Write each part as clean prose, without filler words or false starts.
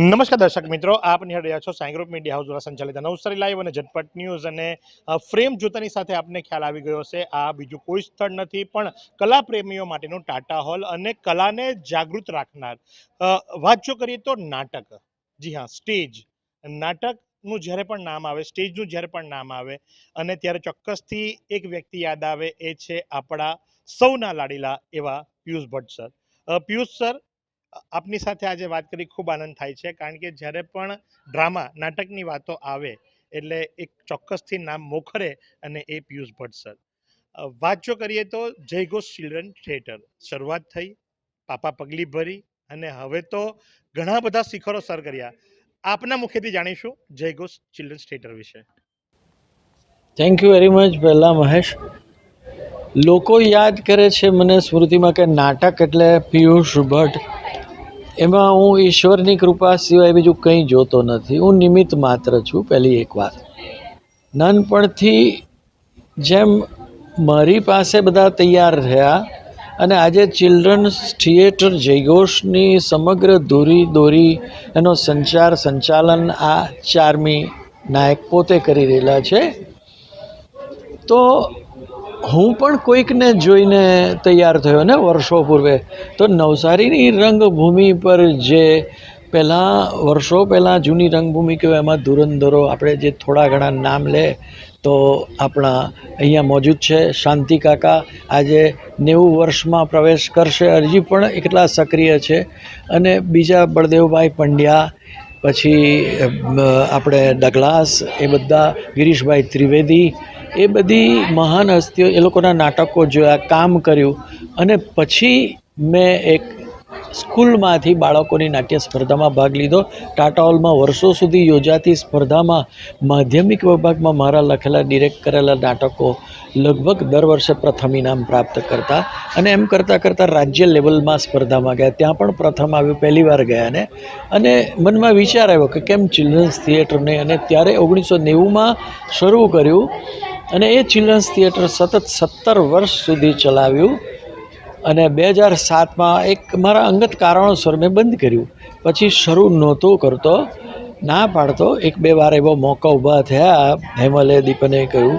નમસ્કાર દર્શક મિત્રો, આપ નિહાળી રહ્યા છો સાઈ ગ્રુપ મીડિયા હાઉસ દ્વારા સંચાલિત નવસારી લાઈવ અને ઝટપટ ન્યૂઝ. અને ફ્રેમ જોતાની સાથે આપને ખ્યાલ આવી ગયો હશે, આ બીજું કોઈ સ્થળ નથી પણ કલા પ્રેમીઓ માટેનું ટાટા હોલ અને કલાને જાગૃત રાખનાર. વાત જો કરીએ તો નાટક, જી હા, સ્ટેજ નાટકનું જ્યારે પણ નામ આવે, સ્ટેજનું જ્યારે પણ નામ આવે અને ત્યારે ચોક્કસથી એક વ્યક્તિ યાદ આવે, એ છે આપણા સૌના લાડીલા એવા પિયુષ ભટ્ટ સર. પિયુષ સર, આપની સાથે આજે વાત કરી ખૂબ આનંદ થાય છે, કારણ કે જ્યારે પણ ડ્રામા નાટકની વાતો આવે એટલે એક ચોક્કસથી નામ મોખરે અને એ પિયુષ ભટ્ટ સર. વાત જો કરીએ તો જયઘોષ ચિલ્ડ્રન થિયેટર શરૂઆત થઈ, પાપા પગલી ભરી અને હવે તો ઘણા બધા શિખરો સર કર્યા. આપના મુખેથી જાણીશું જયઘોષ ચિલ્ડ્રન્સ થિયેટર વિશે. Thank you very much. પહેલાં મહેશ, લોકો યાદ કરે છે મને સ્મૃતિમાં કે નાટક એટલે પિયુષ ભટ્ટ. એમાં હું ઈશ્વરની કૃપા સિવાય બીજું કંઈ જોતો નથી. હું નિમિત્ત માત્ર છું. પહેલી એક વાત, નાનપણથી જેમ મારી પાસે બધા તૈયાર થયા અને આજે ચિલ્ડ્રન્સ થિયેટર જયઘોષની સમગ્ર દોરી એનો સંચાલન આ ચારમી નાયક પોતે કરી રહેલા છે. તો હું પણ કોઈકને જોઈને તૈયાર થયો ને વર્ષો પૂર્વે. તો નવસારીની રંગભૂમિ પર જે વર્ષો પહેલાં જૂની રંગભૂમિ કહેવાય, એમાં ધુરંધરો આપણે જે થોડા ઘણા નામ લે તો આપણા અહીંયા મોજૂદ છે. શાંતિ કાકા આજે 90 વર્ષમાં પ્રવેશ કરશે, હજી પણ એટલા સક્રિય છે. અને બીજા બળદેવભાઈ પંડ્યા, પછી આપણે ડગલાસ, એ બધા ગિરીશભાઈ ત્રિવેદી, એ બધી મહાન હસ્તીઓ, એ લોકોના નાટકો જોયા, કામ કર્યું. અને પછી મેં એક સ્કૂલમાંથી બાળકોની નાટ્ય સ્પર્ધામાં ભાગ લીધો. ટાટા હોલમાં વર્ષો સુધી યોજાતી સ્પર્ધામાં માધ્યમિક વિભાગમાં મારા લખેલા ડિરેક્ટ કરેલા નાટકો લગભગ દર વર્ષે પ્રથમ ઇનામ પ્રાપ્ત કરતા. અને એમ કરતાં કરતાં રાજ્ય લેવલમાં સ્પર્ધામાં ગયા, ત્યાં પણ પ્રથમ આવ્યું, પહેલી વાર ગયા ને. અને મનમાં વિચાર આવ્યો કે કેમ ચિલ્ડ્રન્સ થિયેટરને, અને ત્યારે 1990માં શરૂ કર્યું. અને એ ચિલ્ડ્રન્સ થિયેટર સતત 17 વર્ષ સુધી ચલાવ્યું. અને 2007માં એક મારા અંગત કારણોસર મેં બંધ કર્યું. પછી શરૂ નહોતો કરતો, ના પાડતો. 1-2 વાર એવો મોકા ઊભા થયા, હેમલે, દીપને કહ્યું.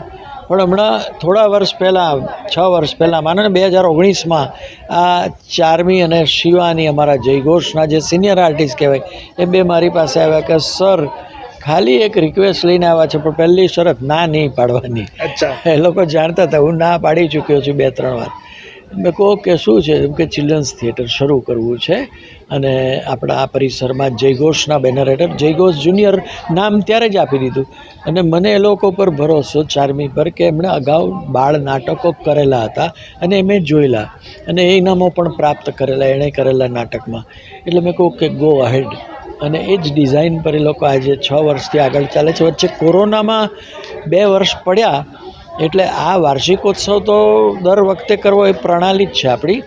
પણ હમણાં થોડા વર્ષ પહેલાં, 6 વર્ષ પહેલાં, માનો ને 2019માં આ ચારમી અને શિવાની, અમારા જયઘોષના જે સિનિયર આર્ટિસ્ટ કહેવાય, એ બે મારી પાસે આવ્યા કે સર, ખાલી એક રિક્વેસ્ટ લઈને આવ્યા છે, પણ પહેલી શરત ના નહીં પાડવાની. અચ્છા. એ લોકો જાણતા હતા, હું ના પાડી ચૂક્યો છું 2-3 વાર. મેં કહો કે શું છે, એમ કે ચિલ્ડ્રન્સ થિયેટર શરૂ કરવું છે અને આપણા આ પરિસરમાં જયઘોષના બેનર હેઠળ, જયઘોષ જુનિયર નામ ત્યારે જ આપી દીધું. અને મને એ લોકો પર ભરોસો, ચારમી પર, કે એમણે અગાઉ બાળ નાટકો કરેલા હતા અને મેં જોયેલા અને એ ઇનામો પણ પ્રાપ્ત કરેલા એણે કરેલા નાટકમાં. એટલે મેં કહું કે ગો અહેડ. અને એ જ ડિઝાઇન પર એ લોકો આજે 6 વર્ષથી આગળ ચાલે છે. વચ્ચે કોરોનામાં 2 વર્ષ પડ્યા, એટલે આ વાર્ષિકોત્સવ તો દર વખતે કરવો એ પ્રણાલી જ છે આપણી.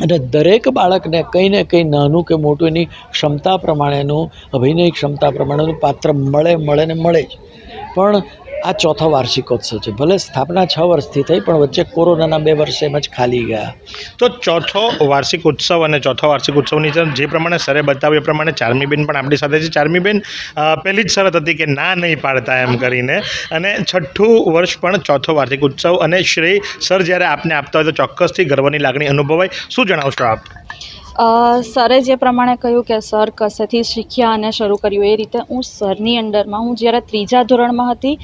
અને દરેક બાળકને કંઈ ને કંઈ નાનું કે મોટું એની ક્ષમતા પ્રમાણેનું, અભિનય ક્ષમતા પ્રમાણેનું પાત્ર મળે ને મળે જ. પણ આ ચોથો વાર્ષિકોત્સવ છે. ભલે સ્થાપના 6 વર્ષથી થઈ, પણ વચ્ચે કોરોનાના 2 વર્ષ એમ જ ખાલી ગયા. તો ચોથો વાર્ષિક ઉત્સવ અને ચોથો વાર્ષિક ઉત્સવની જે પ્રમાણે સરે બતાવ્યું એ પ્રમાણે ચારમીબેન પણ આપણી સાથે છે. ચારમીબેન, પહેલી જ શરત હતી કે ના નહીં પાડતા એમ કરીને, અને 6થું વર્ષ પણ ચોથો વાર્ષિક ઉત્સવ, અને શ્રેય સર જ્યારે આપને આપતા હોય તો ચોક્કસથી ગર્વની લાગણી અનુભવાય. શું જણાવશો આપ? સરે જે પ્રમાણે કહ્યું કે સર કસેથી શીખ્યા અને શરૂ કર્યું, એ રીતે હું સરની અંડરમાં, હું જ્યારે 3જા ધોરણમાં હતી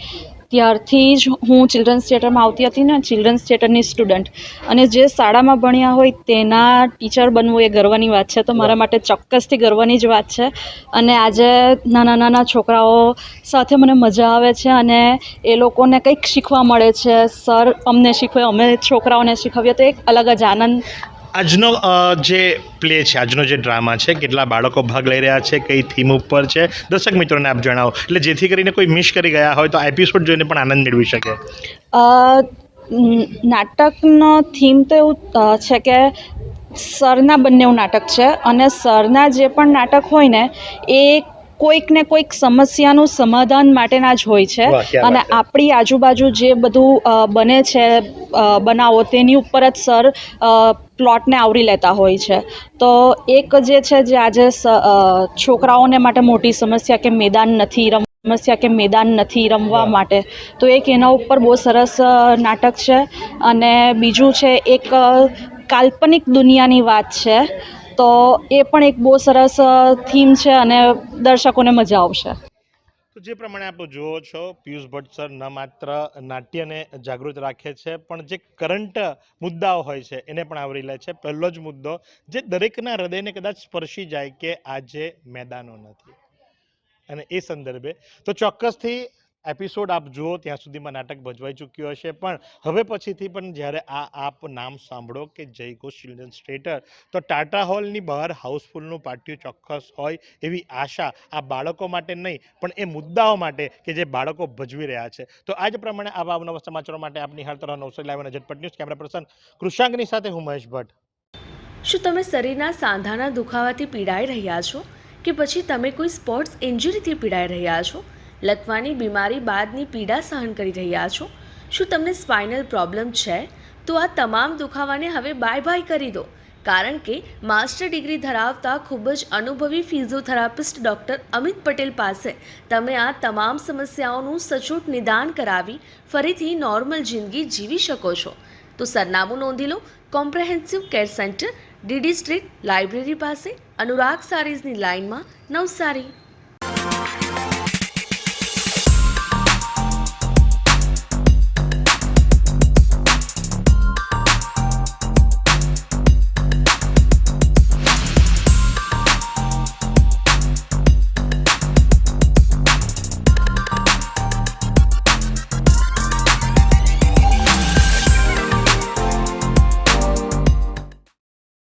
ત્યારથી જ હું ચિલ્ડ્રન્સ થિયેટરમાં આવતી હતી ને, ચિલ્ડ્રન્સ થિયેટરની સ્ટુડન્ટ. અને જે શાળામાં ભણ્યા હોય તેના ટીચર બનવું એ ગર્વની વાત છે, તો મારા માટે ચોક્કસથી ગર્વની જ વાત છે. અને આજે નાના છોકરાઓ સાથે મને મજા આવે છે અને એ લોકોને કંઈક શીખવા મળે છે. સર અમને શીખવે, અમે છોકરાઓને શીખવીએ, તો એક અલગ જ આનંદ. આજનો જે પ્લે છે, આજનો જે ડ્રામા છે, કેટલા બાળકો ભાગ લઈ રહ્યા છે, કઈ થીમ ઉપર છે, દર્શક મિત્રોને આપ જણાવો, એટલે જેથી કરીને કોઈ મિસ કરી ગયા હોય તો આ એપિસોડ જોઈને પણ આનંદ મેળવી શકે. નાટકનો થીમ તો એવું છે કે સરના બંને નાટક છે અને સરના જે પણ નાટક હોય ને એ કોઈક ને કોઈક સમસ્યાનું સમાધાન માટેના જ હોય છે. અને આપણી આજુબાજુ જે બધું બને છે બનાવો, તેની ઉપર જ સર પ્લોટને આવરી લેતા હોય છે. તો એક જે છે જે આજે છોકરાઓને માટે મોટી સમસ્યા કે મેદાન નથી રમવા માટે, તો એક એના ઉપર બહુ સરસ નાટક છે. અને બીજું છે એક કાલ્પનિક દુનિયાની વાત છે, તો એ પણ એક બહુ સરસ થીમ છે અને દર્શકોને મજા આવશે. તો જે પ્રમાણે આપ જુઓ છો, પિયુષ ભટ્ટ સર ન માત્ર નાટ્યને જાગૃત રાખે છે, પણ જે કરંટ મુદ્દાઓ હોય છે એને પણ આવરી લે છે. પહેલો જ મુદ્દો જે દરેકના હૃદયને કદાચ સ્પર્શી જાય કે આજે મેદાનો નથી, અને એ સંદર્ભે તો ચોક્કસથી એપિસોડ આપ જુઓ ત્યાં સુધીમાં નાટક ભજવાઈ ચૂક્યું હશે, પણ હવે પછીથી પણ જ્યારે આપ નામ સાંભળો કે જય ઘોષ ચિલ્ડ્રન્સ થિયેટર, તો ટાટા હોલની બહાર હાઉસફુલનું પાટિયું ચોક્કસ હોય એવી આશા આ બાળકો માટે નહીં, પણ એ મુદ્દાઓ માટે કે જે બાળકો ભજવી રહ્યા છે. તો આ જ પ્રમાણે આવા અવનવા સમાચારો માટે આપની હાલ તરફ નવસારી લાઈવ અને ઝટપટ ન્યૂઝ કેમેરા પર્સન કૃષાંગની સાથે હું મહેશ ભટ્ટ. શું તમે શરીરના સાંધાના દુખાવાથી પીડાઈ રહ્યા છો, કે પછી તમે કોઈ સ્પોર્ટ્સ ઇન્જરીથી પીડાઈ રહ્યા છો, લકવાની બીમારી બાદની પીડા સહન કરી રહ્યા છો? શું તમને સ્પાઇનલ પ્રોબ્લેમ છે? તો આ તમામ દુખાવાને હવે બાય બાય કરી દો, કારણ કે માસ્ટર ડિગ્રી ધરાવતા ખૂબ જ અનુભવી ફિઝિયોથેરાપિસ્ટ ડૉક્ટર અમિત પટેલ પાસે તમે આ તમામ સમસ્યાઓનું સચોટ નિદાન કરાવી ફરીથી નોર્મલ જિંદગી જીવી શકો છો. તો સરનામું નોંધી લો: comprehensive care centre, DD street, library પાસે, અનુરાગ સારીઝની લાઇનમાં, નવસારી.